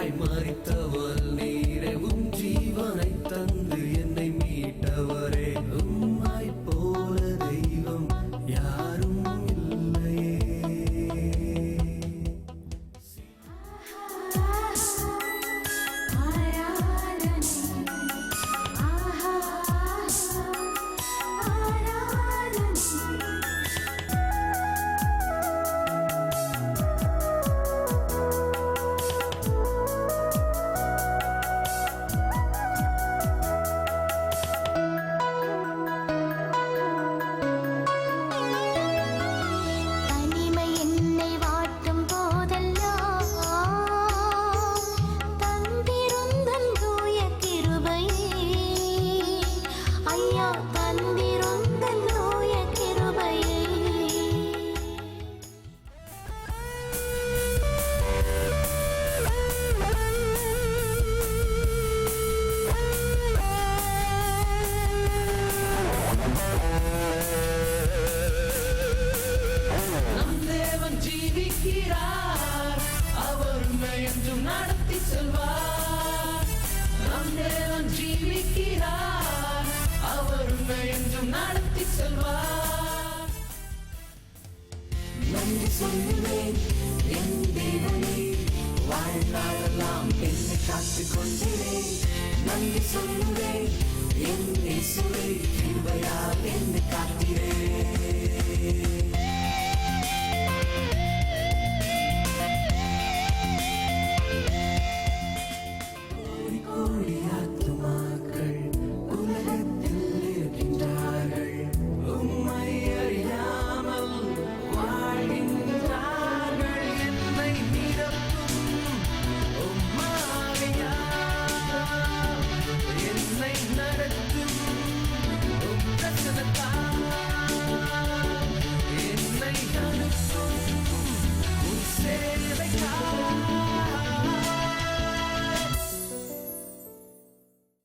எனக்காய் மரித்தவர் நீரே, உம் ஜீவனை தந்து என்னை மீட்டவரே. உம்மை போல தெய்வம் யாரும் இல்லையே. அவர் என்றும் நடத்தி செல்வார். நம் தேவன் ஜீவிக்கிறார், அவர் என்றும் நடத்தி செல்வார். நன்றி சொல்லுவேன் என் தேவனே, வாழ்நாளெல்லாம் என்னை காத்துக் கொண்டே. நன்றி சொல்லுவேன் என் இயேசுவே, கிருபையால் என்னை காத்தீரே.